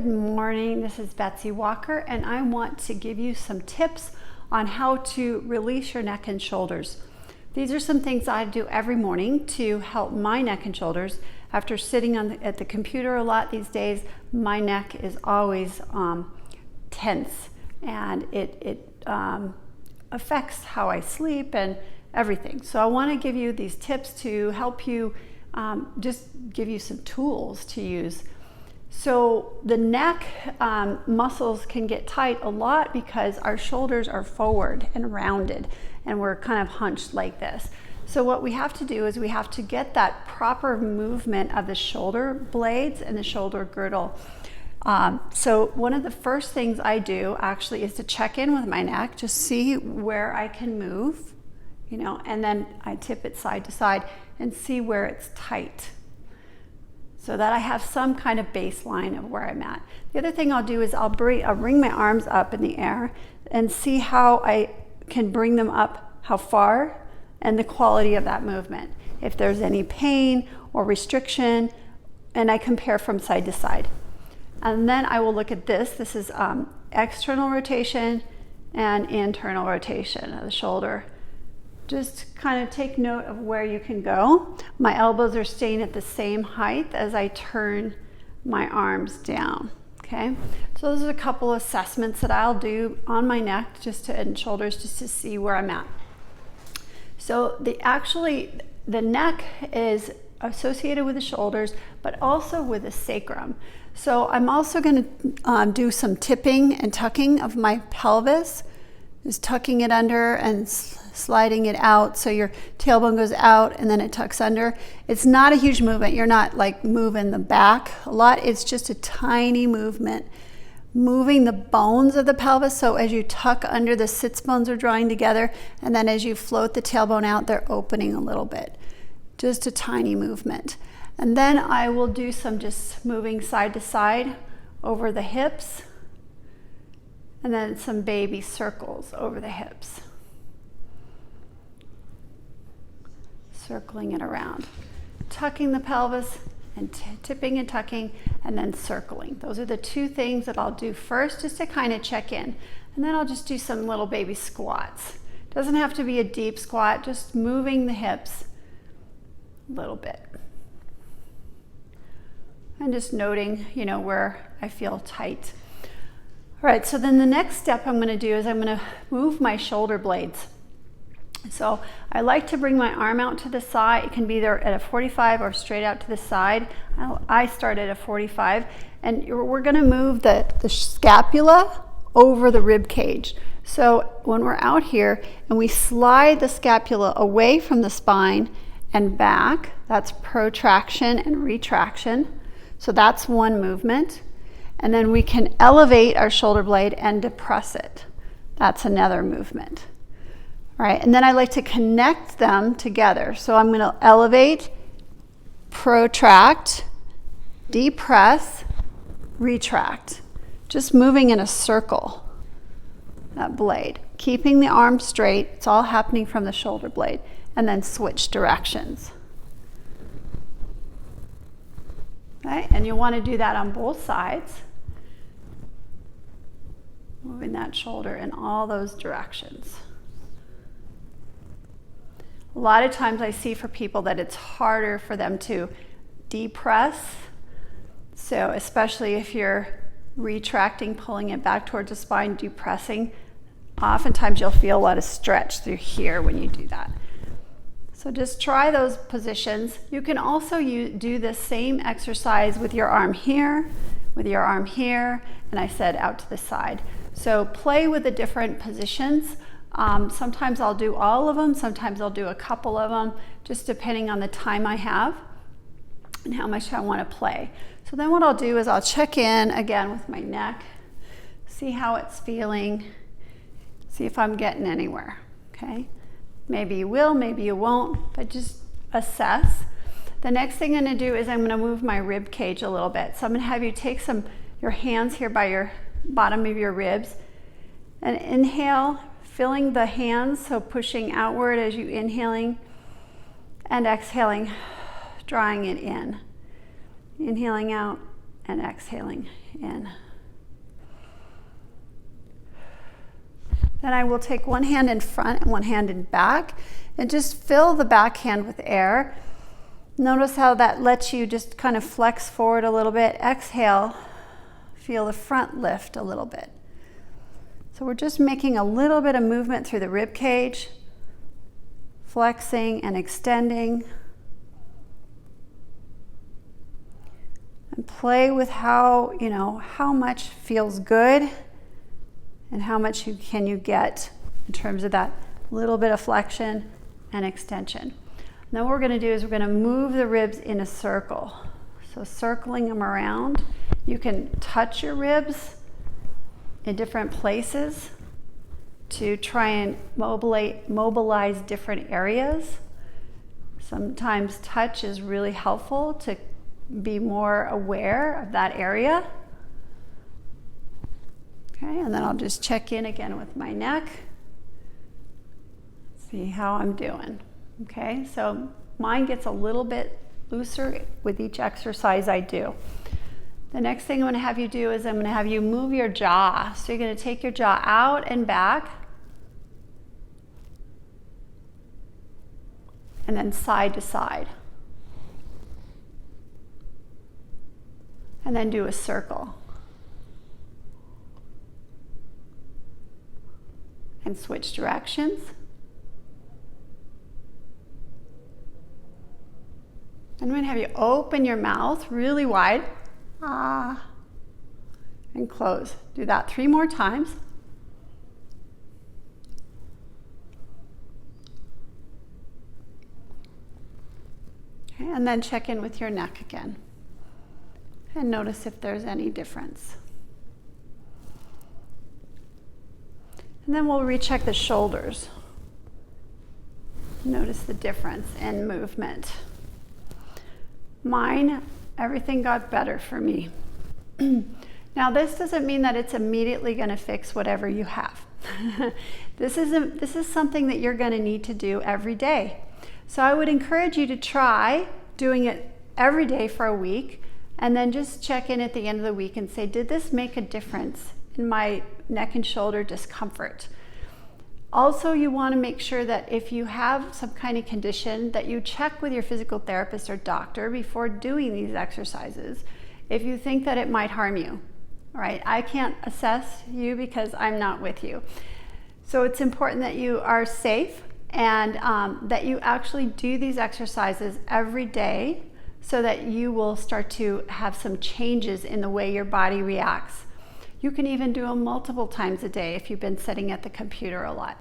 Good morning, this is Betsy Walker, and I want to give you some tips on how to release your neck and shoulders. These are some things I do every morning to help my neck and shoulders. After sitting at the computer a lot these days, my neck is always tense, and it affects how I sleep and everything. So I want to give you these tips to help you, just give you some tools to use. So the neck muscles can get tight a lot because our shoulders are forward and rounded and we're kind of hunched like this. So what we have to do is we have to get that proper movement of the shoulder blades and the shoulder girdle. So one of the first things I do actually is to check in with my neck, just see where I can move, and then I tip it side to side and see where it's tight, so that I have some kind of baseline of where I'm at. The other thing I'll do is I'll bring my arms up in the air and see how I can bring them up, how far, and the quality of that movement. If there's any pain or restriction, and I compare from side to side. And then I will look at this. This is external rotation and internal rotation of the shoulder. Just kind of take note of where you can go. My elbows are staying at the same height as I turn my arms down, okay? So those are a couple assessments that I'll do on my neck and shoulders just to see where I'm at. So the neck is associated with the shoulders, but also with the sacrum. So I'm also gonna do some tipping and tucking of my pelvis, just tucking it under and sliding it out so your tailbone goes out and then it tucks under. It's not a huge movement. You're not like moving the back a lot. It's just a tiny movement, moving the bones of the pelvis. So as you tuck under, the sits bones are drawing together, and then as you float the tailbone out, they're opening a little bit. Just a tiny movement. And then I will do some just moving side to side over the hips, and then some baby circles over the hips. Circling it around, tucking the pelvis and tipping and tucking, and then circling. Those are the two things that I'll do first, just to kind of check in. And then I'll just do some little baby squats. Doesn't have to be a deep squat, just moving the hips a little bit. And just noting, where I feel tight. All right, so then the next step I'm gonna do is I'm gonna move my shoulder blades. So I like to bring my arm out to the side. It can be there at a 45 or straight out to the side. I start at a 45, and we're gonna move the scapula over the rib cage. So when we're out here and we slide the scapula away from the spine and back, that's protraction and retraction. So that's one movement. And then we can elevate our shoulder blade and depress it. That's another movement. Right, and then I like to connect them together. So I'm going to elevate, protract, depress, retract. Just moving in a circle, that blade. Keeping the arm straight, it's all happening from the shoulder blade. And then switch directions. Okay, and you want to do that on both sides. Moving that shoulder in all those directions. A lot of times I see for people that it's harder for them to depress. So especially if you're retracting, pulling it back towards the spine, depressing, oftentimes you'll feel a lot of stretch through here when you do that. So just try those positions. You can also do the same exercise with your arm here, with your arm here, and I said out to the side. So play with the different positions. Sometimes I'll do all of them, sometimes I'll do a couple of them, just depending on the time I have and how much I want to play. So then what I'll do is I'll check in again with my neck, see how it's feeling, see if I'm getting anywhere, okay? Maybe you will, maybe you won't, but just assess. The next thing I'm going to do is I'm going to move my rib cage a little bit. So I'm going to have you take your hands here by your bottom of your ribs and inhale, filling the hands, so pushing outward as you inhaling, and exhaling, drawing it in. Inhaling out and exhaling in. Then I will take one hand in front and one hand in back and just fill the back hand with air. Notice how that lets you just kind of flex forward a little bit. Exhale, feel the front lift a little bit. So we're just making a little bit of movement through the rib cage, flexing and extending. And play with how, how much feels good and how much can you get in terms of that little bit of flexion and extension. Now what we're going to do is we're going to move the ribs in a circle. So circling them around. You can touch your ribs in different places to try and mobilize different areas. Sometimes touch is really helpful to be more aware of that area. Okay, and then I'll just check in again with my neck. See how I'm doing. Okay, so mine gets a little bit looser with each exercise I do. The next thing I'm going to have you do is I'm going to have you move your jaw. So you're going to take your jaw out and back, and then side to side. And then do a circle. And switch directions. I'm going to have you open your mouth really wide. Ah. And close. Do that 3 more times. Okay, and then check in with your neck again. And notice if there's any difference. And then we'll recheck the shoulders. Notice the difference in movement. Mine, everything got better for me. Now this doesn't mean that it's immediately going to fix whatever you have. This is something that you're going to need to do every day. So I would encourage you to try doing it every day for a week, and then just check in at the end of the week and say, did this make a difference in my neck and shoulder discomfort? Also, you want to make sure that if you have some kind of condition, that you check with your physical therapist or doctor before doing these exercises if you think that it might harm you. All right, I can't assess you because I'm not with you. So it's important that you are safe and that you actually do these exercises every day so that you will start to have some changes in the way your body reacts. You can even do them multiple times a day if you've been sitting at the computer a lot.